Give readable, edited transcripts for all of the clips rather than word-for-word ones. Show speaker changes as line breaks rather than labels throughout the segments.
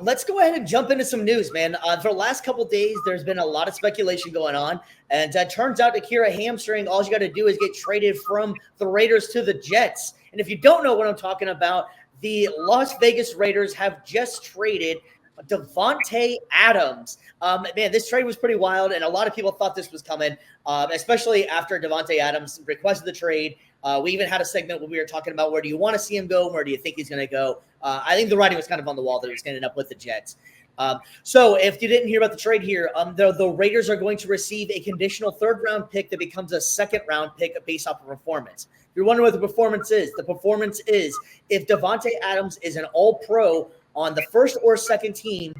let's go ahead and jump into some news, man. For the last couple days, there's been a lot of speculation going on, and turns out to cure a hamstring, all you got to do is get traded from the Raiders to the Jets. And if you don't know what I'm talking about, the Las Vegas Raiders have just traded Davonte Adams. Man, this trade was pretty wild, and a lot of people thought this was coming, especially after Davonte Adams requested the trade. We even had a segment where we were talking about where do you want to see him go, where do you think he's going to go. I think the writing was kind of on the wall that he was going to end up with the Jets. So if you didn't hear about the trade here, the Raiders are going to receive a conditional third-round pick that becomes a second-round pick based off of performance. If you're wondering what the performance is if Davonte Adams is an all-pro on the first or second team,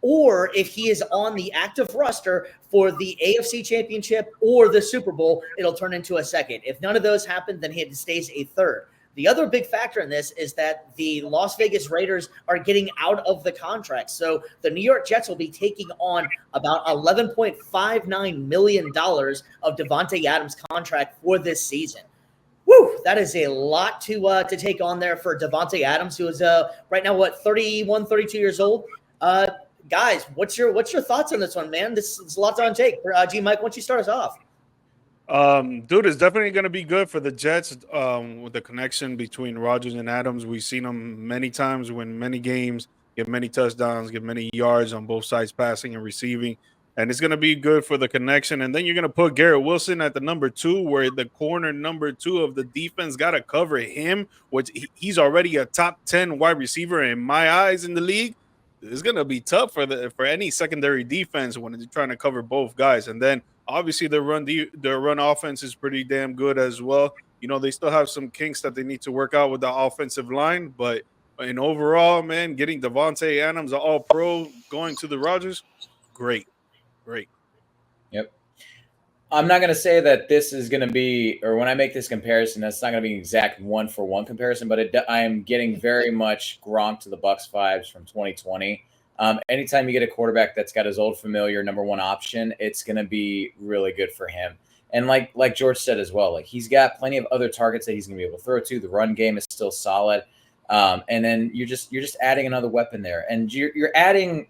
or if he is on the active roster for the AFC Championship or the Super Bowl, it'll turn into a second. If none of those happen, then he stays a third. The other big factor in this is that the Las Vegas Raiders are getting out of the contract. So the New York Jets will be taking on about $11.59 million of Davonte Adams' contract for this season. Woo, that is a lot to take on there for Davonte Adams, who is right now, 31, 32 years old. Guys, what's your thoughts on this one, man? This is a lot to untake. G-Mike, why don't you start us off?
Dude, it's definitely going to be good for the Jets with the connection between Rodgers and Adams. We've seen them many times win many games, get many touchdowns, get many yards on both sides, passing and receiving. And it's going to be good for the connection. And then you're going to put Garrett Wilson at the number 2, where the corner number 2 of the defense got to cover him, which he's already a top 10 wide receiver in my eyes in the league. It's going to be tough for any secondary defense when they're trying to cover both guys. And then obviously their run offense is pretty damn good as well. You know, they still have some kinks that they need to work out with the offensive line, but in overall, man, getting Davonte Adams, an all-pro, going to the Rodgers, great.
Yep. I'm not going to say that this is going to be, or when I make this comparison, that's not going to be an exact one-for-one comparison, but I am getting very much Gronk to the Bucs vibes from 2020. Anytime you get a quarterback that's got his old familiar number 1 option, it's going to be really good for him. And like George said as well, like he's got plenty of other targets that he's going to be able to throw to. The run game is still solid. And then you're just adding another weapon there. And you're adding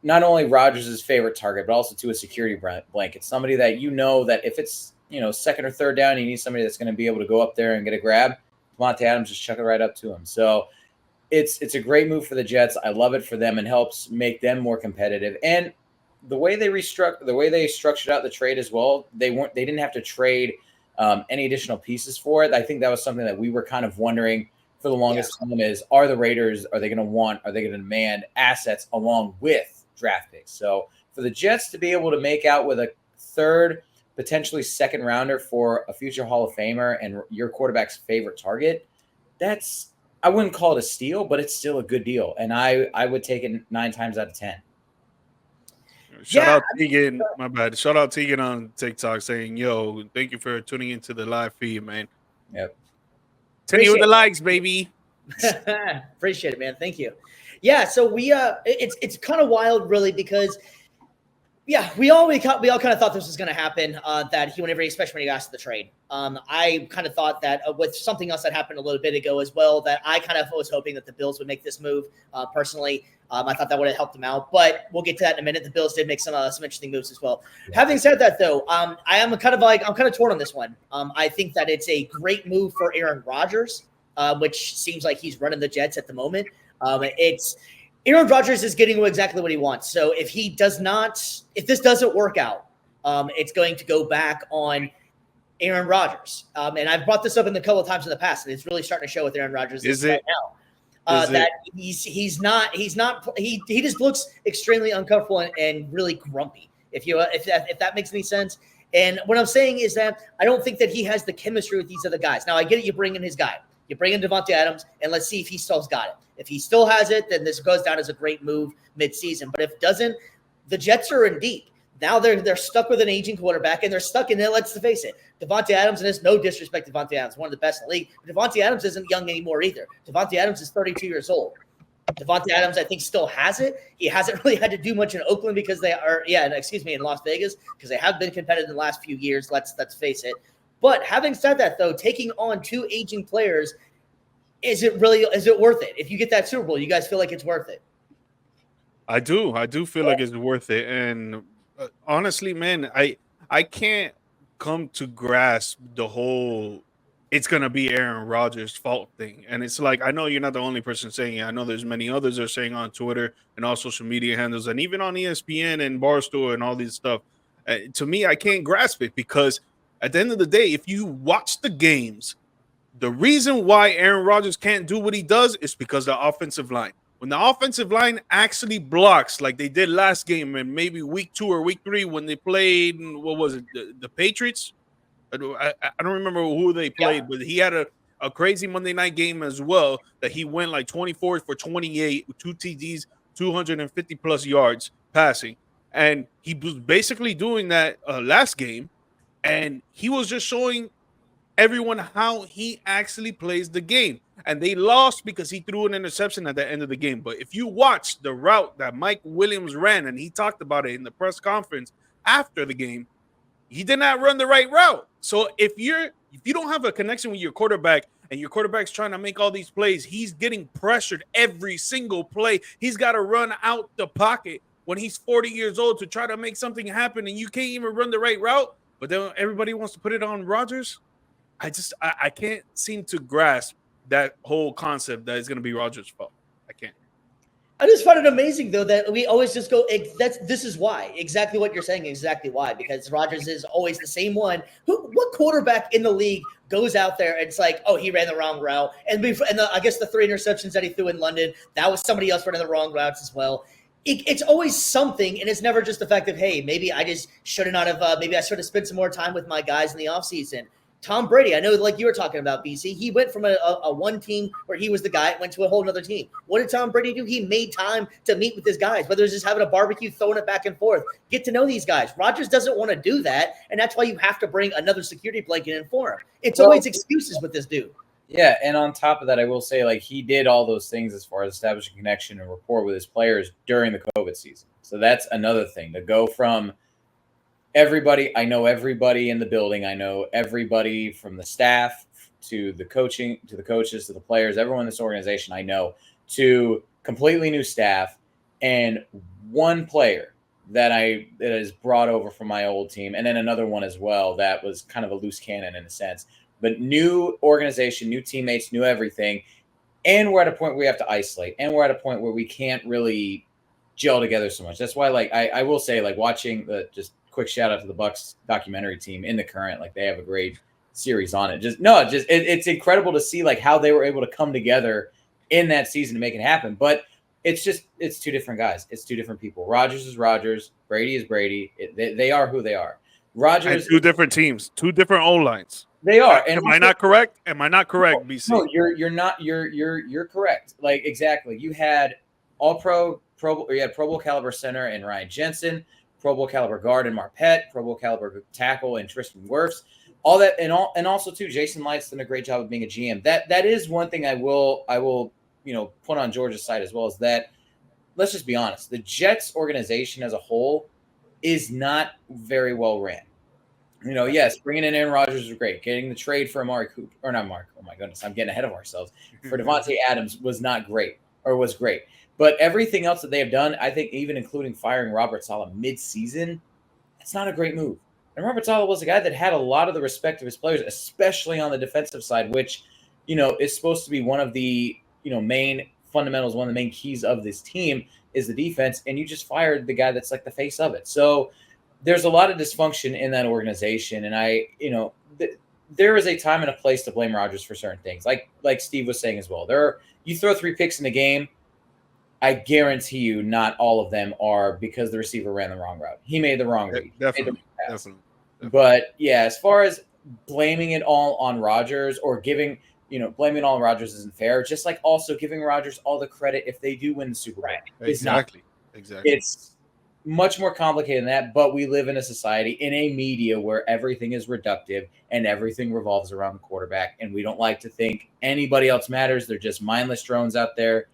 not only Rodgers' favorite target, but also to a security blanket, somebody that you know that if it's, second or third down, you need somebody that's going to be able to go up there and get a grab. Davonte Adams just chuck it right up to him. So it's a great move for the Jets. I love it for them and helps make them more competitive. And the way they structured out the trade as well, they didn't have to trade any additional pieces for it. I think that was something that we were kind of wondering for the longest time is, are they going to demand assets along with draft picks? So for the Jets to be able to make out with a third, potentially second rounder for a future Hall of Famer and your quarterback's favorite target, I wouldn't call it a steal, but it's still a good deal. And I would take it 9 times out of 10.
Shout out Tegan. My bad. Shout out Tegan on TikTok saying, yo, thank you for tuning into the live feed, man.
Yep.
10 with the likes, baby.
Appreciate it, man. Thank you. Yeah, so we it's kind of wild, really, because we all kind of thought this was going to happen. That especially when he got to the trade, I kind of thought that with something else that happened a little bit ago as well, that I kind of was hoping that the Bills would make this move. Personally, I thought that would have helped them out, but we'll get to that in a minute. The Bills did make some interesting moves as well. Yeah. Having said that, though, I'm kind of torn on this one. I think that it's a great move for Aaron Rodgers, which seems like he's running the Jets at the moment. Aaron Rodgers is getting exactly what he wants. So if this doesn't work out, it's going to go back on Aaron Rodgers. And I've brought this up a couple of times in the past, and it's really starting to show with Aaron Rodgers right now. That he just looks extremely uncomfortable and really grumpy. If that makes any sense. And what I'm saying is that I don't think that he has the chemistry with these other guys. Now I get it. You bring in his guy. You bring in Davonte Adams, and let's see if he still's got it. If he still has it, then this goes down as a great move mid-season. But if it doesn't, the Jets are in deep. Now they're stuck with an aging quarterback, and they're stuck in it. Let's face it. Davonte Adams, and there's no disrespect to Davonte Adams, one of the best in the league. But Davonte Adams isn't young anymore either. Davonte Adams is 32 years old. Davonte Adams, I think, still has it. He hasn't really had to do much in Oakland because in Las Vegas, because they have been competitive in the last few years. Let's face it. But having said that, though, taking on 2 aging players, is it worth it? If you get that Super Bowl, you guys feel like it's worth it?
I do. I do feel like it's worth it. And honestly, man, I can't come to grasp the whole it's gonna be Aaron Rodgers' fault thing. And it's like I know you're not the only person saying it. I know there's many others that are saying on Twitter and all social media handles and even on ESPN and Barstool and all these stuff. To me, I can't grasp it because at the end of the day, if you watch the games, the reason why Aaron Rodgers can't do what he does is because the offensive line. When the offensive line actually blocks, like they did last game, and maybe week 2 or week 3 when they played, what was it, the Patriots? I don't remember who they played, but he had a crazy Monday night game as well that he went like 24 for 28 with 2 TDs, 250 plus yards passing. And he was basically doing that last game, and he was just showing everyone how he actually plays the game. And they lost because he threw an interception at the end of the game. But if you watch the route that Mike Williams ran, and he talked about it in the press conference after the game, he did not run the right route. So if you don't have a connection with your quarterback and your quarterback's trying to make all these plays, he's getting pressured every single play. He's got to run out the pocket when he's 40 years old to try to make something happen, and you can't even run the right route. But then everybody wants to put it on Rodgers. I can't seem to grasp that whole concept that it's going to be Rodgers' fault. I can't.
I just find it amazing though that we always just go. This is why exactly what you're saying. Exactly why, because Rodgers is always the same one. What quarterback in the league goes out there and it's like, oh, he ran the wrong route, and I guess the 3 interceptions that he threw in London, that was somebody else running the wrong routes as well. It's always something, and it's never just the fact of, hey, maybe I just should have maybe I should have spent some more time with my guys in the offseason. Tom Brady, I know, like you were talking about, BC, he went from a one team where he was the guy, went to a whole other team. What did Tom Brady do? He made time to meet with his guys, whether it's just having a barbecue, throwing it back and forth, get to know these guys. Rodgers doesn't want to do that, and that's why you have to bring another security blanket in for him. It's always excuses with this dude.
Yeah, and on top of that, I will say, like, he did all those things as far as establishing connection and rapport with his players during the COVID season. So that's another thing, to go from everybody, I know everybody in the building, I know everybody from the staff to the coaching, to the coaches, to the players, everyone in this organization I know, to completely new staff, and one player that is brought over from my old team, and then another one as well that was kind of a loose cannon in a sense. But new organization, new teammates, new everything. And we're at a point where we have to isolate. And we're at a point where we can't really gel together so much. That's why, like, I will say, like, watching just quick shout out to the Bucs documentary team in The Current. Like, they have a great series on it. It's incredible to see, like, how they were able to come together in that season to make it happen. But it's 2 different guys. It's 2 different people. Rodgers is Rodgers. Brady is Brady. They are who they are. Rodgers.
And 2 different teams, 2 different O-lines.
They are. And
am I not correct? Am I not correct, BC?
No, you're not. You're correct. Like, exactly. You had Pro Bowl caliber center and Ryan Jensen, Pro Bowl caliber guard and Marpet, Pro Bowl caliber tackle and Tristan Wirfs. All that, and also too, Jason Light's done a great job of being a GM. That is one thing I will put on Georgia's side as well, is that, let's just be honest, the Jets organization as a whole is not very well ran. Yes, bringing in Aaron Rodgers was great. Getting the trade for Amari Cooper, or not Mark. Oh my goodness, I'm getting ahead of ourselves. For Davonte Adams was great. But everything else that they have done, I think, even including firing Robert Saleh mid-season, it's not a great move. And Robert Saleh was a guy that had a lot of the respect of his players, especially on the defensive side, which, is supposed to be one of the, main fundamentals, one of the main keys of this team is the defense. And you just fired the guy that's like the face of it. So there's a lot of dysfunction in that organization. And there is a time and a place to blame Rodgers for certain things. Like Steve was saying as well, you throw 3 picks in a game, I guarantee you not all of them are because the receiver ran the wrong route. He made the wrong read.
Definitely.
But yeah, as far as blaming it all on Rodgers or blaming it all on Rodgers isn't fair. Just like also giving Rodgers all the credit if they do win the Super Bowl.
Right.
Exactly.
It's much more complicated than that, but we live in a society, in a media where everything is reductive and everything revolves around the quarterback, and we don't like to think anybody else matters. They're just mindless drones out there.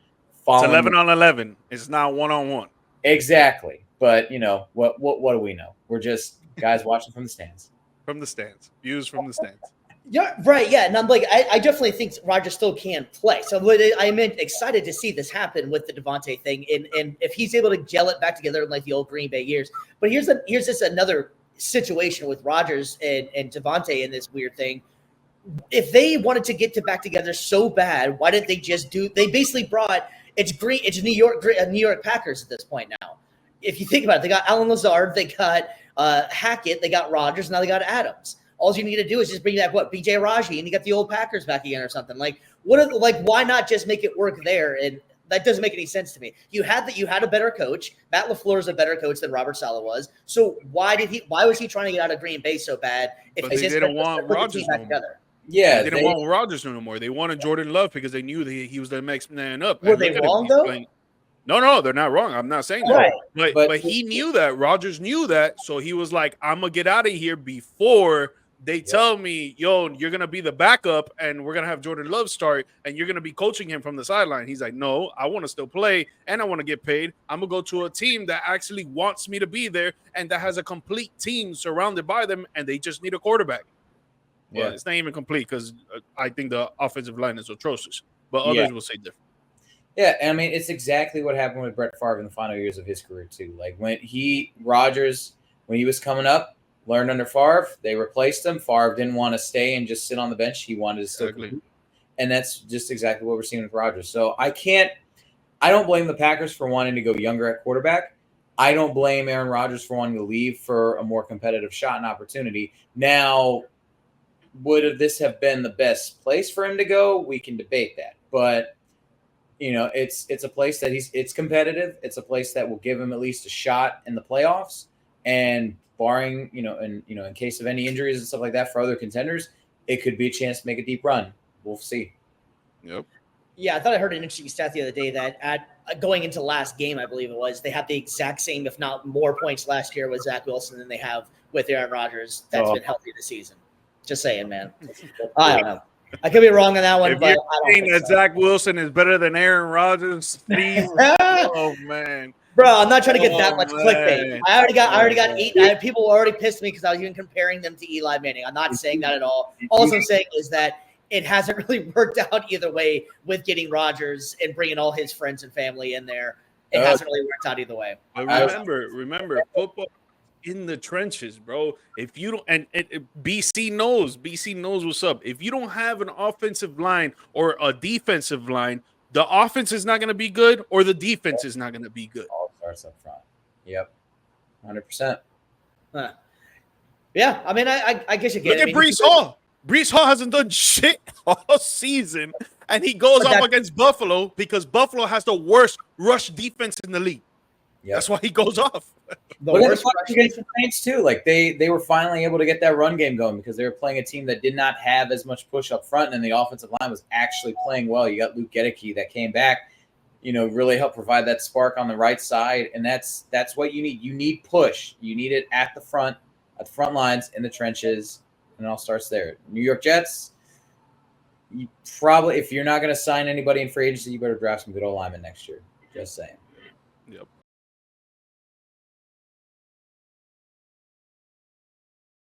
It's 11 on 11. It's not 1-on-1.
Exactly. But, what do we know? We're just guys watching from the stands.
From the stands. Views from the stands.
Yeah, right. Yeah, and I'm like, I definitely think Rodgers still can play. So what I meant excited to see this happen with the Davonte thing, and if he's able to gel it back together in like the old Green Bay years. But here's just another situation with Rodgers and Davonte in this weird thing. If they wanted to get to back together so bad, why didn't they just do? They basically brought it's New York Packers at this point now. If you think about it, they got Alan Lazard, they got Hackett, they got Rodgers, now they got Adams. All you need to do is just bring back BJ Raji, and you got the old Packers back again or something. Like why not just make it work there? And that doesn't make any sense to me. You had a better coach. Matt LaFleur is a better coach than Robert Saleh was. So why was he trying to get out of Green Bay so bad?
If they didn't want Rodgers back together.
Yeah,
they didn't want Rodgers no more. They wanted Jordan Love because they knew that he was the next man up.
Were they wrong though?
No, they're not wrong. I'm not saying that. Right. But he knew that. Rodgers knew that. So he was like, I'm going to get out of here before they tell me, yo, you're going to be the backup and we're going to have Jordan Love start and you're going to be coaching him from the sideline. He's like, no, I want to still play and I want to get paid. I'm going to go to a team that actually wants me to be there and that has a complete team surrounded by them and they just need a quarterback. Yeah, it's not even complete because I think the offensive line is atrocious, but others will say different.
Yeah, I mean, it's exactly what happened with Brett Favre in the final years of his career, too. Like, when Rodgers was coming up, learned under Favre, they replaced him. Favre didn't want to stay and just sit on the bench. He wanted to still compete. And that's just exactly what we're seeing with Rodgers. So I don't blame the Packers for wanting to go younger at quarterback. I don't blame Aaron Rodgers for wanting to leave for a more competitive shot and opportunity. Now, would this have been the best place for him to go? We can debate that. But it's a place that it's competitive. It's a place that will give him at least a shot in the playoffs. And barring, in case of any injuries and stuff like that for other contenders, it could be a chance to make a deep run. We'll see.
Yep.
Yeah, I thought I heard an interesting stat the other day that at going into last game, I believe it was, they had the exact same, if not more points last year with Zach Wilson than they have with Aaron Rodgers. That's been healthy this season. Just saying, man. I don't know. I could be wrong on that one, but I don't think
that Zach Wilson is better than Aaron Rodgers. Oh man,
bro, I'm not trying to get that much clickbait. I already got 8. People already pissed me because I was even comparing them to Eli Manning. I'm not saying that at all. All I'm saying is that it hasn't really worked out either way with getting Rodgers and bringing all his friends and family in there. It hasn't really worked out either way.
But remember, football in the trenches, bro. If you don't, and BC knows what's up. If you don't have an offensive line or a defensive line, the offense is not going to be good or the defense is not going to be good.
All starts up front. Yep. 100%.
Yeah. I mean, I guess you get
it. Look at Breece Hall. Breece Hall hasn't done shit all season, and he goes up against Buffalo because Buffalo has the worst rush defense in the league. Yep. That's why he goes off.
The worst against the Saints too. Like they were finally able to get that run game going because they were playing a team that did not have as much push up front, and the offensive line was actually playing well. You got Luke Gedeke that came back, really helped provide that spark on the right side, and that's what you need. You need push. You need it at the front lines in the trenches, and it all starts there. New York Jets. You probably, if you're not going to sign anybody in free agency, you better draft some good old linemen next year. Just saying.
Yep.